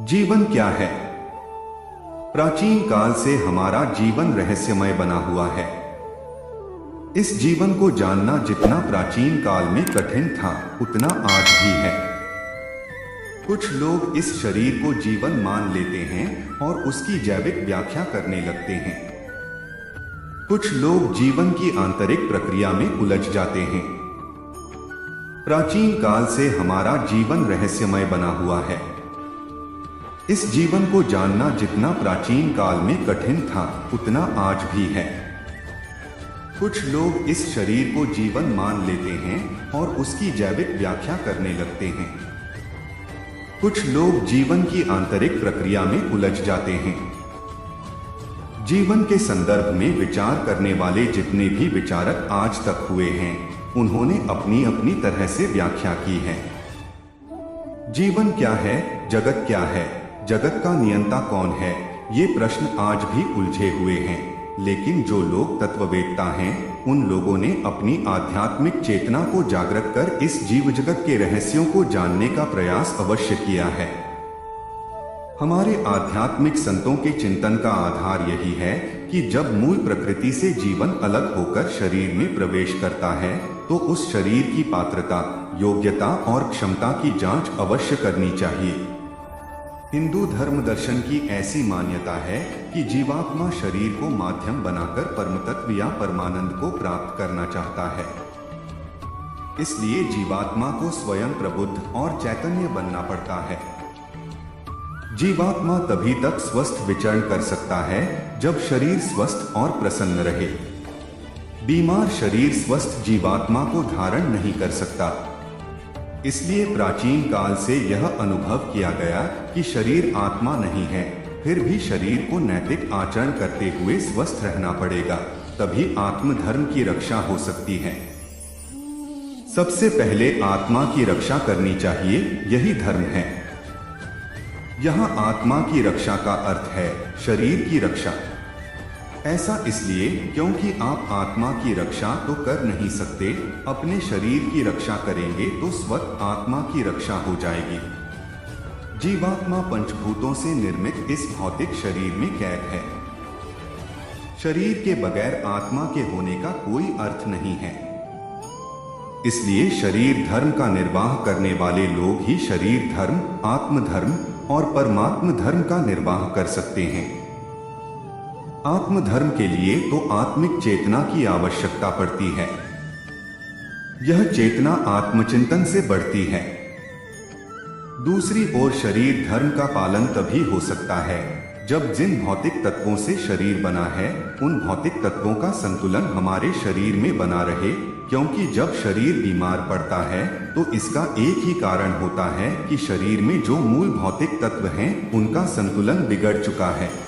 जीवन क्या है? प्राचीन काल से हमारा जीवन रहस्यमय बना हुआ है। इस जीवन को जानना जितना प्राचीन काल में कठिन था, उतना आज भी है। कुछ लोग इस शरीर को जीवन मान लेते हैं और उसकी जैविक व्याख्या करने लगते हैं। कुछ लोग जीवन की आंतरिक प्रक्रिया में उलझ जाते हैं। प्राचीन काल से हमारा जीवन रहस्यमय बना हुआ है। इस जीवन को जानना जितना प्राचीन काल में कठिन था, उतना आज भी है। कुछ लोग इस शरीर को जीवन मान लेते हैं और उसकी जैविक व्याख्या करने लगते हैं। कुछ लोग जीवन की आंतरिक प्रक्रिया में उलझ जाते हैं। जीवन के संदर्भ में विचार करने वाले जितने भी विचारक आज तक हुए हैं, उन्होंने अपनी अपनी तरह से व्याख्या की है। जीवन क्या है? जगत क्या है? जगत का नियंता कौन है? ये प्रश्न आज भी उलझे हुए हैं। लेकिन जो लोग तत्ववेत्ता हैं, उन लोगों ने अपनी आध्यात्मिक चेतना को जागृत कर इस जीव जगत के रहस्यों को जानने का प्रयास अवश्य किया है। हमारे आध्यात्मिक संतों के चिंतन का आधार यही है कि जब मूल प्रकृति से जीवन अलग होकर शरीर में प्रवेश करता है, तो उस शरीर की पात्रता, योग्यता और क्षमता की जांच अवश्य करनी चाहिए। हिंदू धर्म दर्शन की ऐसी मान्यता है कि जीवात्मा शरीर को माध्यम बनाकर परमतत्व या परमानंद को प्राप्त करना चाहता है। इसलिए जीवात्मा को स्वयं प्रबुद्ध और चैतन्य बनना पड़ता है। जीवात्मा तभी तक स्वस्थ विचरण कर सकता है जब शरीर स्वस्थ और प्रसन्न रहे। बीमार शरीर स्वस्थ जीवात्मा को धारण नहीं कर सकता। इसलिए प्राचीन काल से यह अनुभव किया गया कि शरीर आत्मा नहीं है, फिर भी शरीर को नैतिक आचरण करते हुए स्वस्थ रहना पड़ेगा, तभी आत्मधर्म की रक्षा हो सकती है। सबसे पहले आत्मा की रक्षा करनी चाहिए, यही धर्म है। यहाँ आत्मा की रक्षा का अर्थ है शरीर की रक्षा। ऐसा इसलिए क्योंकि आप आत्मा की रक्षा तो कर नहीं सकते, अपने शरीर की रक्षा करेंगे तो स्वतः आत्मा की रक्षा हो जाएगी। जीवात्मा पंचभूतों से निर्मित इस भौतिक शरीर में कैद है। शरीर के बगैर आत्मा के होने का कोई अर्थ नहीं है। इसलिए शरीर धर्म का निर्वाह करने वाले लोग ही शरीर धर्म, आत्मधर्म और परमात्म धर्म का निर्वाह कर सकते हैं। आत्मधर्म के लिए तो आत्मिक चेतना की आवश्यकता पड़ती है। यह चेतना आत्मचिंतन से बढ़ती है। दूसरी ओर शरीर धर्म का पालन तभी हो सकता है जब जिन भौतिक तत्वों से शरीर बना है, उन भौतिक तत्वों का संतुलन हमारे शरीर में बना रहे, क्योंकि जब शरीर बीमार पड़ता है तो इसका एक ही कारण होता है कि शरीर में जो मूल भौतिक तत्व हैं, उनका संतुलन बिगड़ चुका है।